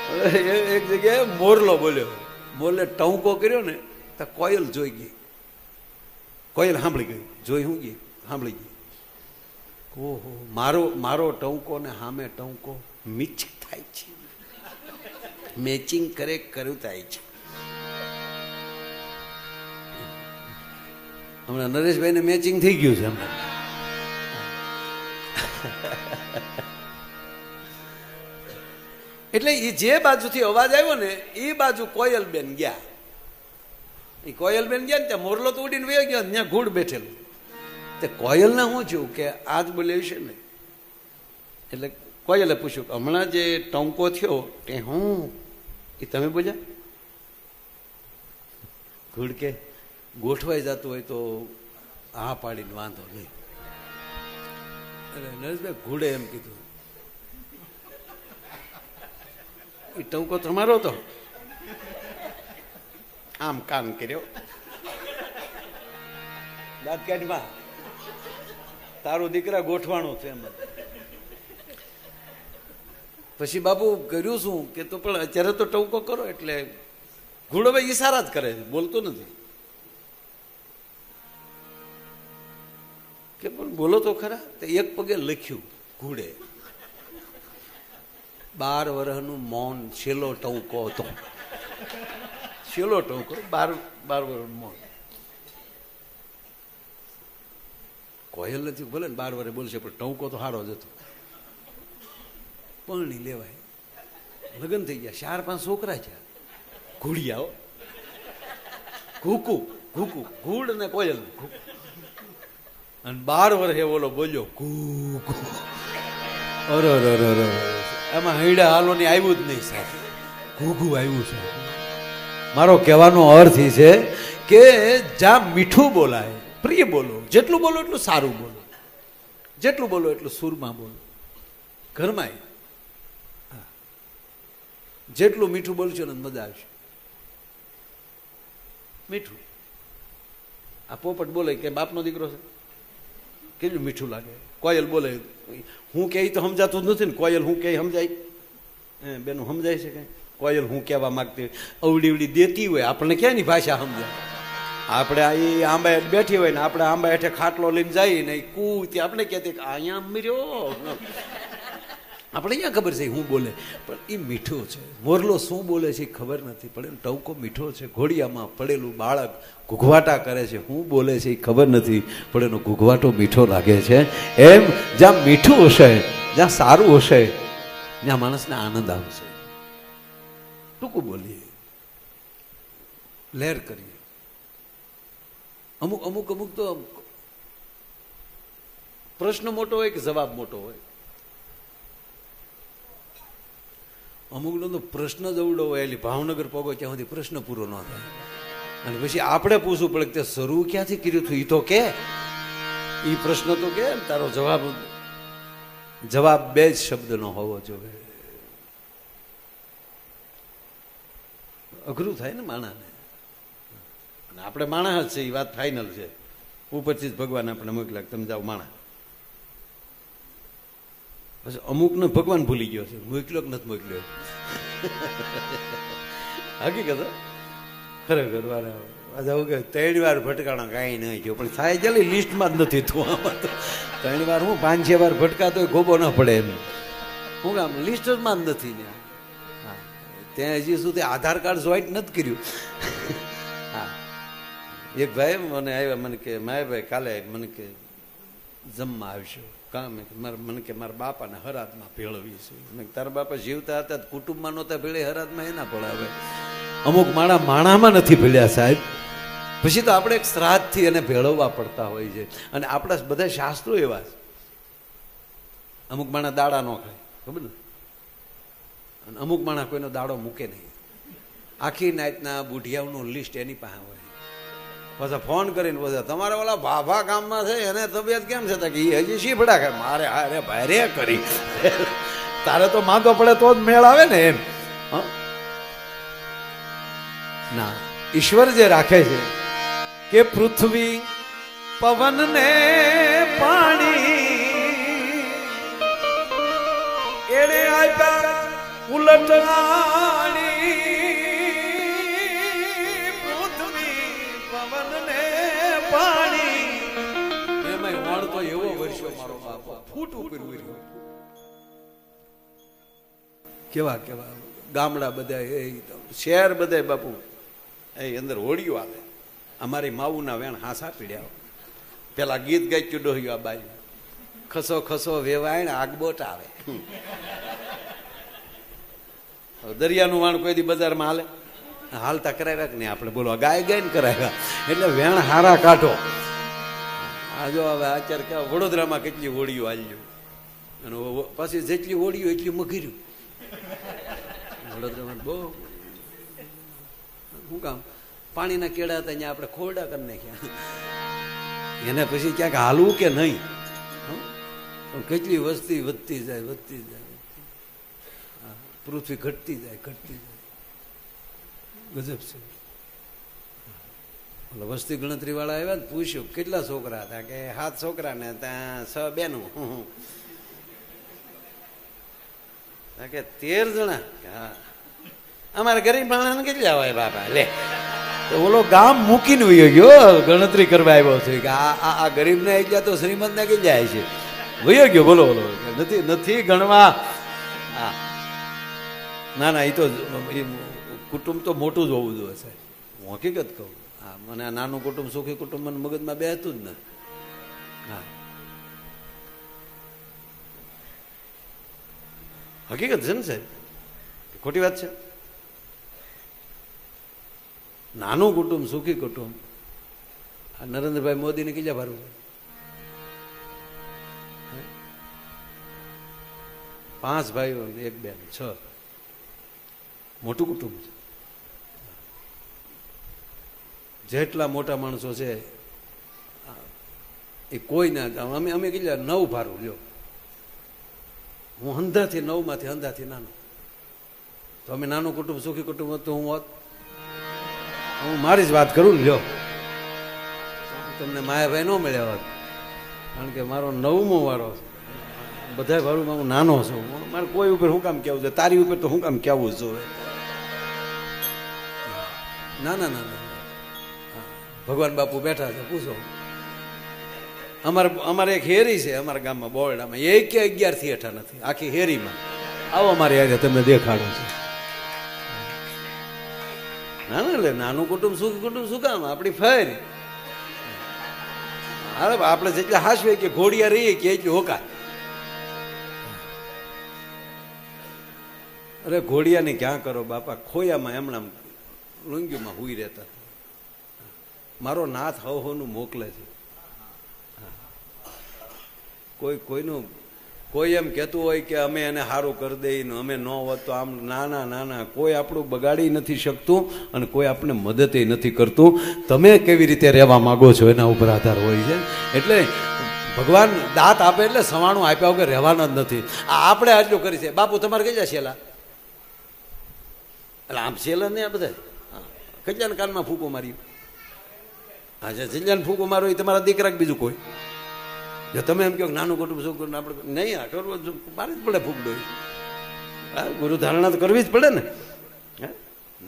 એક જગ્યાએ મોરલો બોલ્યો, મોરલે ટહુકો કર્યો ને તો કોયલ જોઈ ગઈ, કોયલ સાંભળી ગઈ, જોઈ શું ગઈ, સાંભળી ગઈ. ઓહો, મારો ટહુકો ને સામે ટહુકો મિચ થાય છે, મેચિંગ કર્યું થાય છે. હમણાં નરેશભાઈને મેચિંગ થઈ ગયું છે હમણાં. એટલે એ જે બાજુથી અવાજ આવ્યો ને એ બાજુ કોયલબેન ગયા. એ કોયલબેન ગયા ને ત્યાં મોરલો તો ઉડીને વયો ગયો, ત્યાં ઘૂડ બેઠેલું. તે કોયલને શું થયું કે આજ બોલ્યું છે ને, એટલે કોયલે પૂછ્યું કે હમણાં જે ટંકો થયો તે હું એ તમે બોલ્યા? ઘૂડ કે ગોઠવાઈ જતું હોય તો હા પાડીને વાંધો નહીં. એટલે નરેશભાઈ ઘૂડે એમ કીધું, એ ટંકો તમારો હતો? આમ કામ કર્યો, દાંત કાઢમાં તારું દીકરા ગોઠવાણું છે એમ. પછી બાપુ કર્યું શું કે તો પણ અત્યારે તો ટંકો કરો. એટલે ઘૂડો ભાઈ ઈશારા જ કરે છે, બોલતો નથી. કે પણ બોલો તો ખરા. તો એક પગે લખ્યું ઘૂડે, 12 વર્ષનું મૌન, છેલ્લો ટંકો હતો. છેલ્લો ટંકો, 12 વર્ષ મૌન. કોયલ નથી, ભલે ને 12 વર્ષે બોલશે પણ ટંકો તો સારો જ હતો. પરણી લેવાય, લગ્ન થઈ ગયા, 4-5 છોકરા છે. ઘૂડિયાઓ, ઘૂકુ ઘૂકુ, ઘૂડ ને કોયલ. અને 12 વર્ષે ઓલો બોલ્યો ઘૂકુ. અરે એમાં હૈડા હાલોની આવ્યું જ નહીં સાહેબ, ઘૂઘુ આવ્યું છે. મારો કહેવાનો અર્થ એ છે કે જ્યાં મીઠું બોલાય, પ્રિય બોલો, જેટલું બોલો એટલું સારું બોલો, જેટલું બોલો એટલું સુરમાં બોલો. ઘરમાં જેટલું મીઠું બોલશો ને મજા આવશે. મીઠું આ પોપટ બોલે કે બાપનો દીકરો છે, કેટલું મીઠું લાગે. કોયલ બોલે, હું કે તો સમજાતું જ નથી ને. કોયલ હું કે સમજાય? બેનું સમજાય છે કે કોયલ હું કહેવા માંગતી અવડી અવડી દેતી હોય, આપણને ક્યાંની ભાષા સમજાય? આપણે એ આંબા બેઠી હોય ને આપણે આંબા હેઠે ખાટલો લઈને જઈએ ને કૂતી આપણે કહેતી કે અહીંયા મર્યો, આપણે અહીંયા ખબર છે હું બોલે, પણ એ મીઠો છે. મોરલો શું બોલે છે એ ખબર નથી, પણ એનો ટવકો મીઠો છે. ઘોડિયામાં પડેલું બાળક ઘૂઘવાટા કરે છે, શું બોલે છે એ ખબર નથી, પણ એનો ઘૂઘવાટો મીઠો લાગે છે. એમ જ્યાં મીઠું હશે, જ્યાં સારું હશે, ત્યાં માણસને આનંદ આવશે. ટૂંકું બોલીએ, લહેર કરીએ. અમુક તો પ્રશ્ન મોટો હોય કે જવાબ મોટો હોય. અમુકનો તો પ્રશ્ન જ અવડો હોય, એટલે ભાવનગર પગો ત્યાં સુધી પ્રશ્ન પૂરો ન થાય. અને પછી આપણે પૂછવું પડે કે શરૂ ક્યાંથી કર્યું હતું, એ તો કે એ પ્રશ્ન તો કે તારો જવાબ 2 જ શબ્દનો હોવો જોઈએ. અઘરું થાય ને માણાને. અને આપણે માણસ જ છે, એ વાત ફાઇનલ છે. ઉપરથી જ ભગવાન આપણે મોકલ્યા, તમે જાઓ માણા. પછી અમુકને ભગવાન ભૂલી ગયો છે, મોકલ્યો કે નથી મોકલ્યો. હકીકત ખરેખર આવું કે 3 વાર ભટકાણા કાંઈ નહીં થયો, પણ થાય ચાલે લિસ્ટમાં જ નથી થયું. આમાં તો 3 વાર હું 5-6 વાર ભટકાતો ગોબો ન પડે એમ. હું આમ લિસ્ટમાં જ નથી ને. હા, ત્યાં હજી સુધી આધાર કાર્ડ જોઈન્ટ નથી કર્યું. હા, એક ભાઈ મને આવ્યા, મને કે માયાભાઈ કાલે મને કે જમવા આવશો કામ, મને કે મારા બાપાને હરાદમાં ભેળવીશું. તારા બાપા જીવતા હતા કુટુંબમાં નહોતા ભેળે, હરાદમાં એના પડાવે. અમુક માણામાં નથી ભેળ્યા સાહેબ. પછી તો આપણે એક શ્રાદ્ધથી એને ભેળવવા પડતા હોય છે. અને આપણા બધા શાસ્ત્રો એવા છે. અમુક માણા દાડા ન ખાય, ખબર ને? અને અમુક માણા કોઈનો દાડો મૂકે નહીં. આખી નાતના બુઢિયાઓનું લિસ્ટ એની પાસે હોય. પાછા ફોન કરીને પછી તમારે ઓલા ભાભા ગામમાં છે એને તબિયત કેમ છે? કે એ હજી શીફડા ખાય. મારે હારે ભાઈ રે કરી, તારે તો માંદો પડે તો જ મેળ આવે ને એમ. ના, ઈશ્વર જે રાખે છે કે પૃથ્વી પવન ને પાણી એને આપ્યા ઉલટવાણી પૃથ્વી પવન ને પાણી એમાં વણતો એવો વર્ષો મારો બાપો ફૂટ ઉપર ઉર્યો. કેવા કેવા ગામડા બધા એ શહેર બધા બાપુ એ અંદર હોળીઓ આવે. અમારી માવુના વેણ હાસા પીડ્યા. પેલા ગીત ગાઈ ડોહ્યું આ બાજુ ખસો ખસો વેવાય આગબોટ આવે. દરિયાનું વાણ કોઈ દી બજારમાં હાલે હાલતા કરાવ્યા કે નહીં આપણે બોલો ગાય ગાયને કરાવ્યા એટલે વેણ હારા કાઢો. આ જો હવે અત્યારે કે વડોદરામાં કેટલી હોળીઓ હાલ્યું અને પછી જેટલી હોળીઓ એટલી મઘીર્યું. વડોદરામાં બહુ શું કામ પાણીના કેળા હતા અહીંયા આપણે ખોરડા કરી નાખ્યા. એને પછી ક્યાંક હાલવું કે નહીં. કેટલી વસ્તી વધતી જાય વધતી જાય પૃથ્વી ઘટતી જાય ઘટતી જાય. ગજબ છે. વસ્તી ગણતરી વાળા આવ્યા ને પૂછ્યું કેટલા છોકરા હતા કે 7 છોકરા ને ત્યાં 6 બહેનો કે 13 જણા. હા અમારે ગરીબ માણસ કેટલા હોય બાપા લે. તો ઓલો ગામ મૂકીને વયો ગયો ગણતરી કરવા આવ્યો છે કે આ ગરીબ ને ગયા તો શ્રીમંત ને કઈ જાય છે વયો ગયો. બોલો બોલો નથી નથી ગણવા. હા ના ના એ તો કુટુંબ તો મોટું જ હોવું જોઈએ સાહેબ. હું હકીકત કહું. હા મને આ નાનું કુટુંબ સુખી કુટુંબ મને મગજમાં બેસતું જ નથી. હા હકીકત છે ને સાહેબ ખોટી વાત છે. નાનું કુટુંબ સુખી કુટુંબ આ નરેન્દ્રભાઈ મોદીને કેટલા ભરવું? 5 ભાઈઓ 1 બેન 6 મોટું કુટુંબ છે. જેટલા મોટા માણસો છે એ કોઈ ના અમે કેટલા 9 ભારું લ્યો. હું અંધાથી 9માંથી અંધાથી નાનો. તો અમે નાનું કુટુંબ સુખી કુટુંબ હતું હું હોત. હું મારી જ વાત કરું લ્યો. તમને માયાભાઈ ન મળ્યા હોત કારણ કે મારો 9મો વારો બધા ભાડું હું નાનો છું. મારે કોઈ ઉપર શું કામ કહેવું છે? તારી ઉપર તો શું કામ કહેવું જોઈએ? ના ના ના ના ભગવાન બાપુ બેઠા છે પૂછો. અમારે એક હેરી છે અમારા ગામમાં બોરડામાં એ કે 11 થી હેઠા નથી આખી હેરીમાં. આવો અમારી આગળ તમને દેખાડો છે. ના ના એટલે નાનું કુટુંબ સુખી કુટુંબ શું કામ આપણી ફેર. અરે આપણે જેટલા હાસવે કે ઘોડિયા રહીએ કે એટલી હોકા. અરે ઘોડિયાને ક્યાં કરો બાપા ખોયામાં એમણા લુંગીમાં હુઈ રહેતા. મારો નાથ હવનું મોકલે છે. કોઈનું કોઈ એમ કહેતું હોય કે અમે એને સારું કરી દઈએ ને અમે ન હોત તો આમ નાના નાના કોઈ આપણું બગાડી નથી શકતું અને કોઈ આપણે મદદ નથી કરતું. તમે કેવી રીતે રહેવા માંગો છો એના ઉપર આધાર હોય છે. એટલે ભગવાન દાંત આપે એટલે સવાણું આપ્યા વગર રહેવાના જ નથી. આપણે આટલું કરી છે. બાપુ તમારે કઈ જાય છેલ્લા એટલે આમ છેલ્લા નહીં આ બધા કલ્યાણ કાનમાં ફૂકો માર્યું. હા જે કલ્યાણ ફૂકો મારો એ તમારા દીકરા કે બીજું કોઈ? જો તમે એમ કહો નાનું કુટુંબ શું કરું આપણે નહીં આ કરવું મારે જ પડે ફૂકડો. હા ગુરુ ધારણા તો કરવી જ પડે ને. હા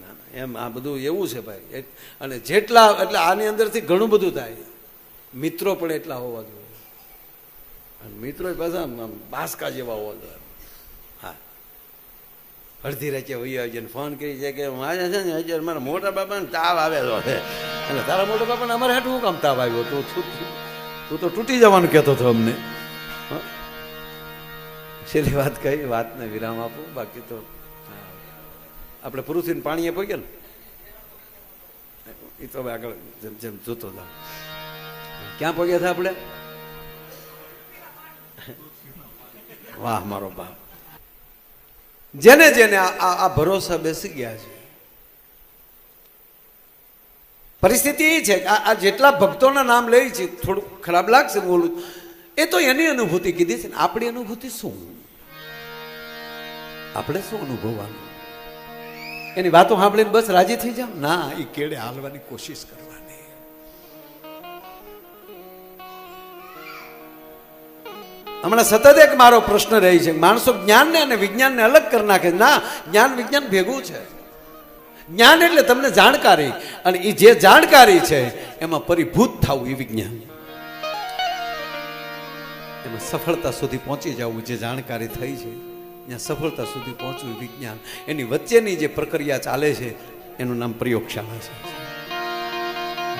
ના ના એમ આ બધું એવું છે ભાઈ. અને જેટલા એટલે આની અંદરથી ઘણું બધું થાય. મિત્રો પણ એટલા હોવા જોઈએ અને મિત્રો પાછા બાસકા જેવા હોવા જોઈએ. હા અડધી રાતે વહી આવી જાય ફોન કરી છે કે મારે છે ને અત્યારે મારા મોટા બાપાને તાવ આવેલો છે એટલે તારા મોટા બાપાને અમારે હાટું શું કામ તાવ આવ્યો? તું તો તૂટી જવાનું કહેતો હતો અમને. છેલ્લી વાત કહી વાતને વિરામ આપો. બાકી તો આપણે પુરુષને પાણીએ પગ્યા ને એ તો હવે આગળ જેમ જેમ જોતો જાવ. ક્યાં પગ્યા હતા આપણે? વાહ મારો બાપ. જેને જેને આ ભરોસા બેસી ગયા છે. પરિસ્થિતિ એ છે કે આ જેટલા ભક્તોના નામ લે છે થોડું ખરાબ લાગશે બોલું એ તો એની અનુભૂતિ કીધી છે ને આપણી અનુભૂતિ શું? આપણે શું અનુભવવાનું? એની વાતો સાંભળીને બસ રાજી થઈ જાવ? ના, એ કેડે હાલવાની કોશિશ કરવાની. હમણાં સતત એક મારો પ્રશ્ન રહી છે, માણસો જ્ઞાનને અને વિજ્ઞાનને અલગ કરી નાખે. ના, જ્ઞાન વિજ્ઞાન ભેગું છે. જ્ઞાન એટલે તમને જાણકારી, અને એ જે જાણકારી છે એમાં પરિભૂત થવું એ વિજ્ઞાન. એમાં સફળતા સુધી પહોંચી જવું, જે જાણકારી થઈ છે ત્યાં સફળતા સુધી પહોંચવું વિજ્ઞાન. એની વચ્ચેની જે પ્રક્રિયા ચાલે છે એનું નામ પ્રયોગશાળા છે.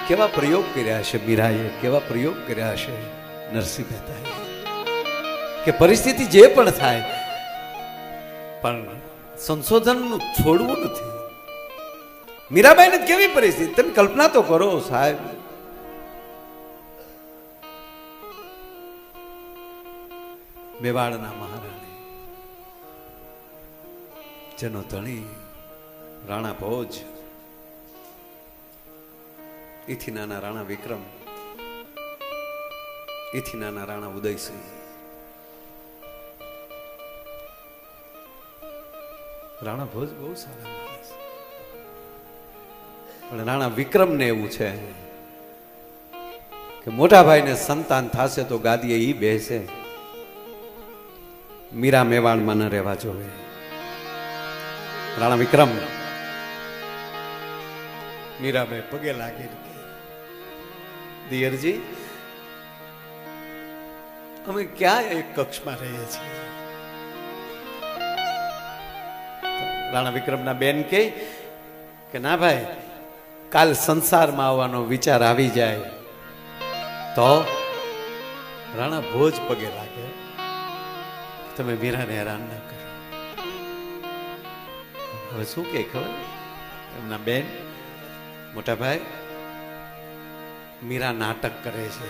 કેવા પ્રયોગ કર્યા છે મીરાએ, કેવા પ્રયોગ કર્યા છે નરસિંહ મહેતાએ, કે પરિસ્થિતિ જે પણ થાય પણ સંશોધનનું છોડવું નથી. મીરાબાઈને કેવી પરિસ્થિતિ, તમે કલ્પના તો કરો સાહેબ. મેવાડના મહારાણી, જેનો ધણી રાણા ભોજ, એથી નાના રાણા વિક્રમ, એથી નાના રાણા ઉદયસિંહ, રાણા ભોજ બહુ સારા માણસ, પણ રાણા વિક્રમને એવું છે કે મોટા ભાઈને સંતાન થશે તો ગાદીએ ઈ બેસે, મીરા મેવાડમાં ન રહેવા જોવે. રાણા વિક્રમ મીરાબાઈ પગે લાગી, દિયરજી અમે ક્યાં એક કક્ષમાં રહીએ છીએ. રાણા વિક્રમના બેન કે ના ભાઈ, કાલ સંસારમાં આવવાનો વિચાર આવી જાય તો રાણા ભોજ પગે લાગે, તમે મીરાને હેરાન ના કરો. હવે શું કે ખબર, એમના બેન મોટા ભાઈ, મીરા નાટક કરે છે,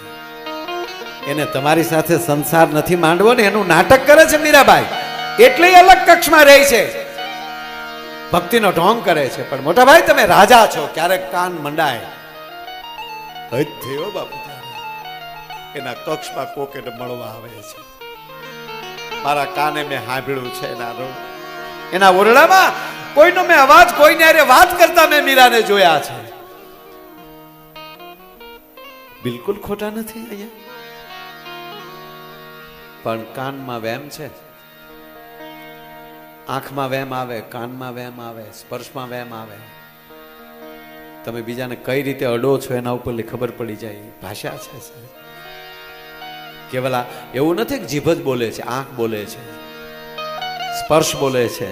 એને તમારી સાથે સંસાર નથી માંડવો ને એનું નાટક કરે છે મીરાબાઈ, એટલે અલગ કક્ષમાં રહે છે, ભક્તિનો ઢોંગ કરે છે. પણ મોટા ભાઈ તમે રાજા છો, ક્યારેક કાન મંડાય હજ થયો બાપુ, એના કક્ષમાં કોક એને મળવા આવે છે. મારા કાને મેં સાંભળ્યું છે, એના ઓરડામાં કોઈનો મેં અવાજ, કોઈને અરે વાત કરતા મેં મીરાને જોયા છે. બિલકુલ ખોટા નથી અહીંયા, પણ કાનમાં વેમ છે, આંખમાં વેમ આવે, કાનમાં વેમ આવે, સ્પર્શમાં વેમ આવે. તમે બીજાને કઈ રીતે અડો છો એના ઉપર ખબર પડી જાય. ભાષા છે સાહેબ. કેવલા એવું નથી કે જીભ જ બોલે છે, આંખ બોલે છે, સ્પર્શ બોલે છે.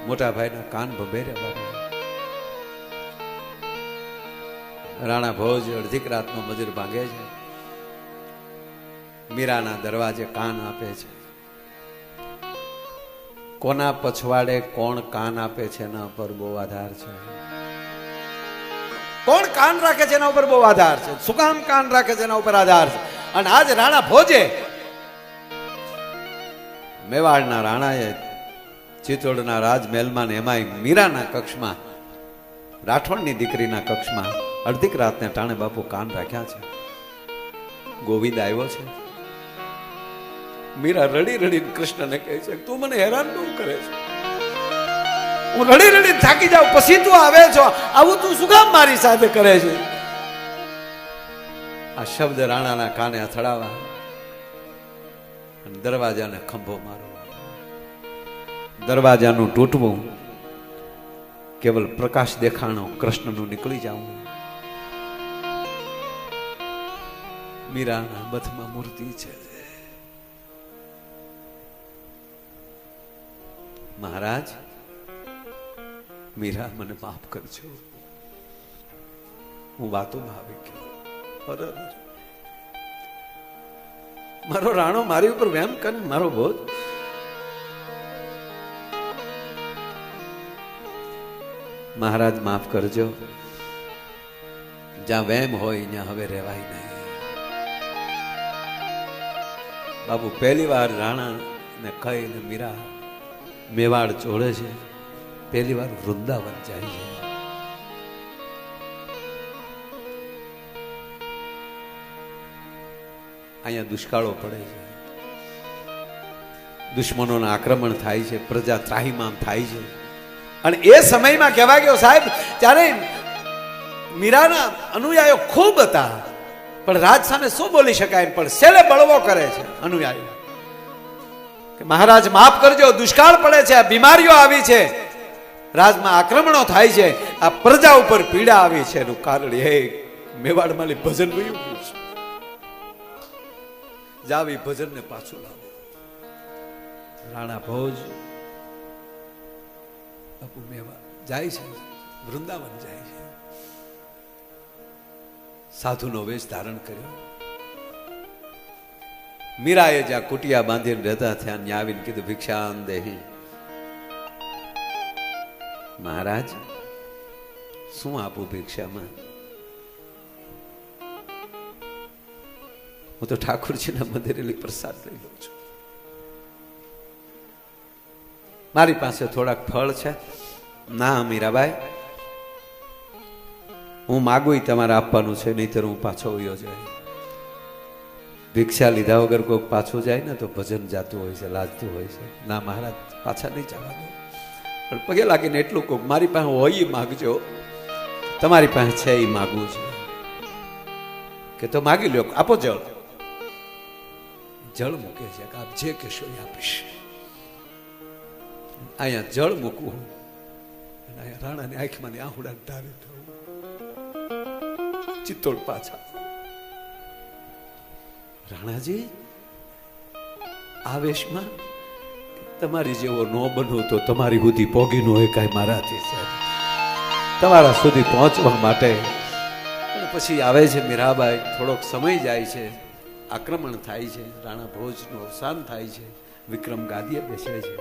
મોટા ભાઈના કાન ભભેરે બાબા. રાણા ભોજ અડધીક રાતનો મજૂર ભાંગે છે, મીરાના દરવાજે કાન આપે છે. કોના પછવાડે કોણ કાન આપે છે એના પર બહુ આધાર છે. કોણ કાન રાખે છે એના ઉપર બહુ આધાર છે. શું કામ કાન રાખે છે એના ઉપર આધાર છે. અને આજ રાણા ભોજે, મેવાડના રાણાએ ચિત્તોડના રાજમહેલમાં ને એમાંય મીરાના કક્ષમાં, રાઠોડની દીકરીના કક્ષમાં અડધીક રાતને ટાણે બાપુ કાન રાખ્યા છે. ગોવિંદ આવ્યો છે. મીરા રડી રડીને કૃષ્ણને કહે છે, તું મને હેરાન બહુ કરે છે, હું રડી રડી થાકી જાઉં, પછી તું આવે છો, આવું તું શું કામ મારી સાથે કરે છે. આ શબ્દ રાણાના કાને અથડાવા અને દરવાજાને ખંભો મારવા, દરવાજાનું તૂટવું, કેવલ પ્રકાશ દેખાણો કૃષ્ણનું નીકળી જવું. મીરાના બથમાં મૂર્તિ છે. મહારાજ, મીરા મને માફ કરજો, હું વાતોમાં આવી ગયો. મારો રાણો મારી ઉપર વેમ કરે, મારો ભોજ. મહારાજ માફ કરજો, જ્યાં વેમ હોય ત્યાં હવે રહેવાય નહીં. બાબુ પહેલી વાર રાણા ને કહીને મીરા મેવાડ ચોળે છે, પહેલી વાર વૃંદાવન જાય છે. અહીંયા દુષ્કાળો પડે છે, દુશ્મનોના આક્રમણ થાય છે, પ્રજા ત્રાહિમામ થાય છે. અને એ સમયમાં કહેવા ગયો સાહેબ, ત્યારે મીરાના અનુયાયીઓ ખૂબ હતા, પણ રાજ સામે શું બોલી શકાય? પણ છેલ્લે બળવો કરે છે અનુયાયી કે મહારાજ માફ કરજો, દુષ્કાળ પડે છે, બીમારીઓ આવી છે, રાજમાં આક્રમણો થાય છે, આ પ્રજા ઉપર પીડા આવી છે, એનું કારણ હે મેવાડમાં ભજન વયું ગયું છે. જાવ એ ભજનને પાછું લાવો. રાણા ભોજ બાપુ મેવાડ જાય છે, વૃંદાવન જાય છે, સાધુનો વેશ ધારણ કર્યો. મીરાએ જ્યાં કુટિયા બાંધીને રહેતા ત્યાં ત્યાં આવીને કીધું ભિક્ષાન દેહી. મહારાજ શું આપું ભિક્ષામાં? હું તો ઠાકોરજીના મંદિરે પ્રસાદ લઈ લઉં છું. મારી પાસે થોડાક ફળ છે. ના મીરાબાઈ, હું માગું તમારે આપવાનું છે, નહીતર હું પાછો વયો જાય. ભિક્ષા લીધા વગર કોઈક પાછું જાય ને તો ભજન જાતું હોય છે, લાજતું હોય છે. ના મહારાજ, પાછા નહીં જવા દો. પણ પગે લાગીને એટલું કહું, મારી પાસે હોય એ માગજો, તમારી પાસે છે એ માગવું છે. કે તો માગી લ્યો, આપો જળ. જળ મૂકે છે કે આપ જે કહેશો એ આપીશ. અહીંયા જળ મૂકવું, અહીંયા રાણાની આંખમાં આહુડા ધારે થવું, ચિત્તોડ પાછા. રાણાજી આવેશમાં તમારી જેવો ન બનવું તો તમારી સુધી પોગી ન હોય કાંઈ મારાથી સાહેબ. તમારા સુધી પહોંચવા માટે પછી આવે છે મીરાબાઈ. થોડોક સમય જાય છે, આક્રમણ થાય છે, રાણા ભોજનું અવસાન થાય છે, વિક્રમ ગાદીએ બેસે છે.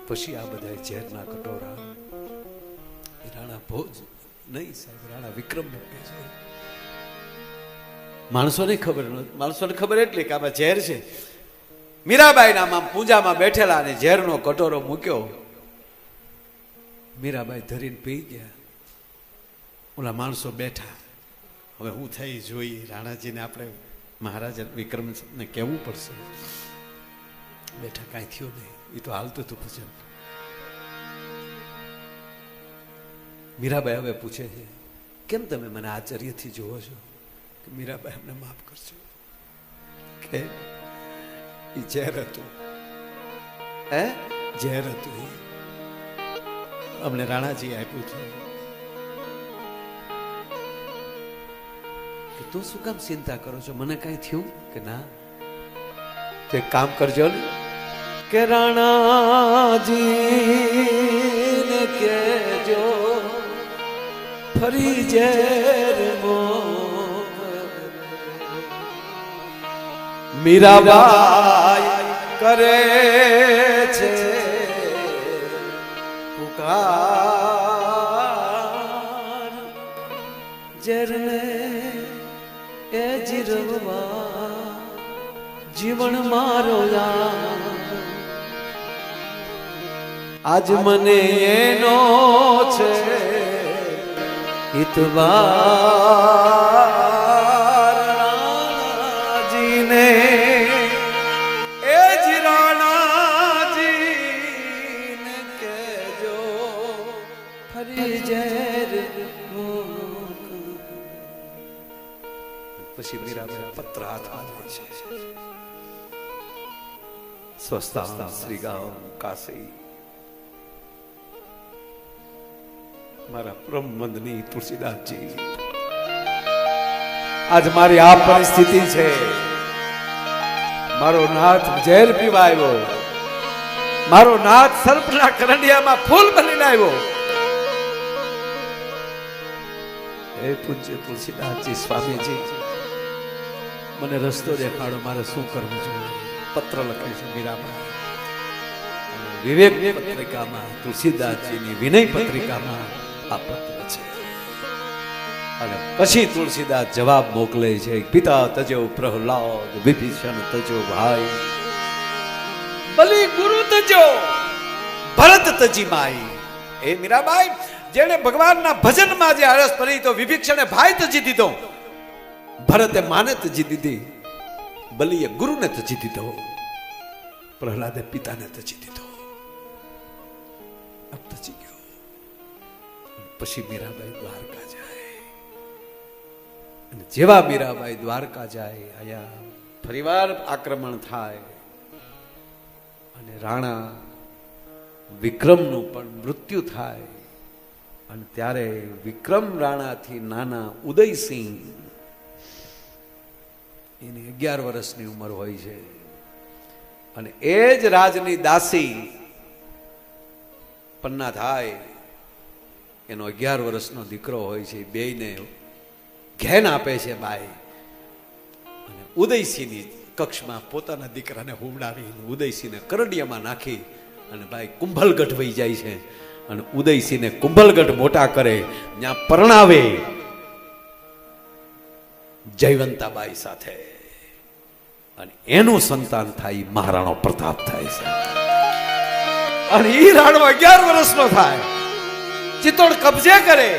પછી આ બધા ઝેરના કટોરા રાણા ભોજ નહીં સાહેબ, રાણા વિક્રમ મૂકે છે. માણસોને ખબર એટલી કે આમાં ઝેર છે. મીરાબાઈના આમ પૂજામાં બેઠેલા અને ઝેરનો કટોરો મૂક્યો. મીરાબાઈ ધરીને પી ગયા. ઓલા માણસો બેઠા. હવે હું થઈ જોઈએ, રાણાજીને આપણે મહારાજ વિક્રમને કહેવું પડશે. બેઠા, કાંઈ થયું નહીં, એ તો હાલતું હતું ભજન. મીરાબાઈ હવે પૂછે છે, કેમ તમે મને આશ્ચર્યથી જુઓ છો? કે મીરાબાઈ અમને માફ કરજો, કે એ ઝેર હતું, ઝેર હતું, અમને રાણાજી આપ્યું છે. કે તું શું કામ ચિંતા કરો છો? મને કઈ થયું કે ના? તો એક કામ કરજો ને, કે રાણાજી ને કહેજો ફરી ઝેર મીરાબાઈ કરે છે પુકાર, ઝેરને એ જીરવા જીવન મારો આજ મને એનો છે ઇતબાર. રાણાજીને એ જ રાણાજીને કહેજો ફરી ઝેર. પછી મીરાબાઈ પત્ર હાથમાં લે છે. સ્વસ્થા શ્રીગામ કાશી. મારા પરમવંદની તુલસીદાસજી, આજ મારી આ પરિસ્થિતિ છે. મારો નાથ ઝેર પીવા આવ્યો, મારો નાથ સર્પના કરંડિયામાં ફૂલ બનીને આવ્યો. હે પૂજ્ય તુલસીદાસજી સ્વામીજી, મને રસ્તો દેખાડો, મારે શું કરવું જોઈએ? પત્ર લખે છે મીરાબાઈ. વિવેક પત્રિકામાં, તુલસીદાસજીની વિનય પત્રિકામાં આ પત્ર છે. અને પછી તુલસીદાસ જવાબ મોકલે છે, પિતા તજો પ્રહલાદ, વિભીષણ તજો ભાઈ, બલી ગુરુ તજો ભરત તજી માઈ. એ મીરાબાઈ, જેણે ભગવાનના ભજનમાં જે હરસ કરી તો વિભીષણે ભાઈ તજી દીધો, ભરતે માને તજી દીધી, બલીએ ગુરુને તજી દીધો, પ્રહલાદે પિતાને તજી દીધો. અબ તજી ગયો. પછી મીરાબાઈ દ્વારકા જાય અને જેવા મીરાબાઈ દ્વારકા જાય, આયા ફરીવાર આક્રમણ થાય અને રાણા વિક્રમનું પણ મૃત્યુ થાય. અને ત્યારે વિક્રમ રાણાથી નાના ઉદયસિંહ, એની 11 વર્ષની ઉંમર હોય છે, અને એ જ રાજની દાસી પન્ના થાય, એનો 11 વર્ષનો દીકરો હોય છે. બેયને ઘેન આપે છે બાઈ, અને ઉદયસિંહની કક્ષમાં પોતાના દીકરાને હુવડાવી ઉદયસિંહને કરડિયામાં નાખી અને ભાઈ કુંભલગઢ વહી જાય છે. અને ઉદયસિંહને કુંભલગઢ મોટા કરે, ત્યાં પરણાવે જયવંતાબાઈ સાથે, અને એનું સંતાન થાય મહારાણો પ્રતાપ થાય છે. અને ઈ રાણો 11 વર્ષનો થાય, ચિત્તોડ કબજે કરે,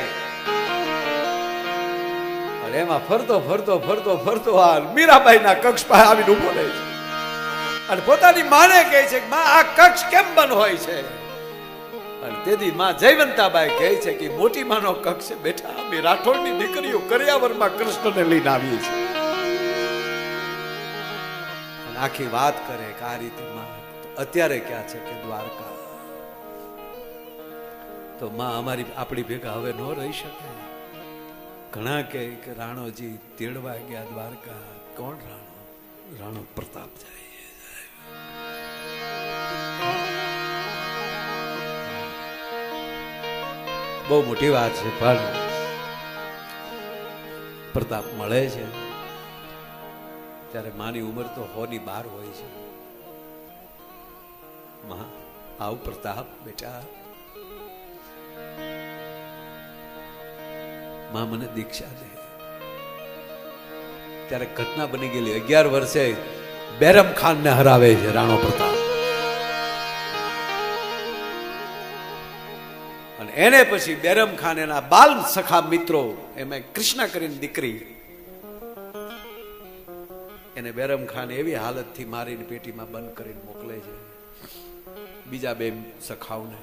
અને એમાં ફરતો ફરતો ફરતો ફરતો આ મીરાબાઈના કક્ષ પાસે આવીને ઉભો રહે છે, અને પોતાની માને કહે છે કે માં આ કક્ષ કેમ બંધ હોય છે? અને તેથી માં જયવંતાબાઈ કહે છે કે મોટી માનો કક્ષ બેઠા અમે રાઠોડની દીકરીઓ કર્યાવરમાં કૃષ્ણને લઈને આવીએ છીએ. અને આખી વાત કરે કે આ રીતે માં અત્યારે ક્યાં છે કે દ્વારકા. તો માં અમારી આપણી ભેગા હવે ન રહી શકે. ઘણા કહે કે રાણોજી તેડવા ગયા દ્વારકા. કોણ રાણો? રાણો પ્રતાપ જાય. બહુ મોટી વાત છે, પણ પ્રતાપ મળે છે ત્યારે માની ઉંમર તો 100 ની 12 હોય છે. માં આવ પ્રતાપ બેટા, માં મને દીક્ષા દે. ત્યારે ઘટના બની ગયેલી. 11 વર્ષે બેરમ ખાન ને હરાવે છે રાણો પ્રતાપ, અને એને પછી બેરમ ખાન એના બાલ સખા મિત્રો, એમાં કૃષ્ણા કરીને દીકરી, એને બેરમ ખાન એવી હાલતથી મારીને પેટીમાં બંધ કરીને મોકલે છે બીજા 2 સખાઓને.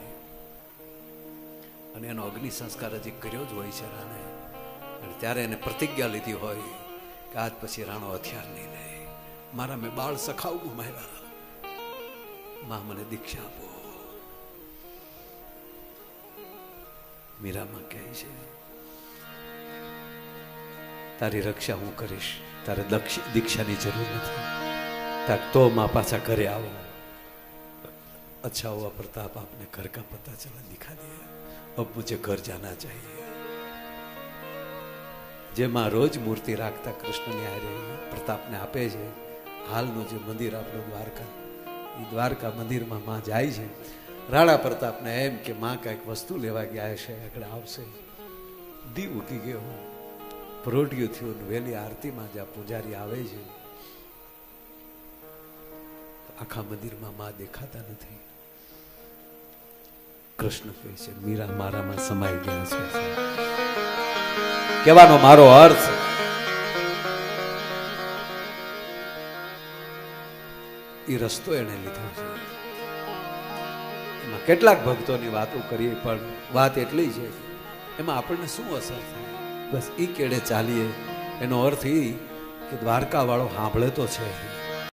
અને એનો અગ્નિ સંસ્કાર હજી કર્યો જ હોય છે રાણે. અને ત્યારે એને પ્રતિજ્ઞા લીધી હોય કે આજ પછી રાણો હથિયાર નહીં લે. મારા મેં બાળ સખાઓ ગુમાવ્યા, માં મને દીક્ષા આપો. મીરામાં કહે છે તારી રક્ષા હું કરીશ, તારે દીક્ષાની જરૂર નથી. તાક તો માં પાછા ઘરે આવો. अच्छा हुआ प्रताप आपने घर का पता चला दिखा दिया, अब मुझे घर जाना चाहिए. જે માં રોજ મૂર્તિ રાખતા કૃષ્ણની હારે પ્રતાપને આપે છે. હાલનું જે મંદિર આપણું દ્વારકા, એ દ્વારકા મંદિરમાં માં જાય છે. રાણા પ્રતાપને એમ કે માં કંઈક વસ્તુ લેવા ગયા છે, આગળ આવશે. દી ઉગી ગયો, પ્રોઢિયું થયું. વહેલી આરતીમાં જ્યાં પૂજારી આવે છે, આખા મંદિરમાં માં દેખાતા નથી. કૃષ્ણ કહે છે મીરા મારામાં સમાઈ ગયા છે. કહેવાનો મારો અર્થ એ રસ્તો એને લીધો છે. એમાં કેટલાક ભક્તોની વાતો કરીએ, પણ વાત એટલી છે એમાં આપણને શું અસર થાય? બસ એ કેડે ચાલીએ. એનો અર્થ એ કે દ્વારકા વાળો સાંભળે તો છે.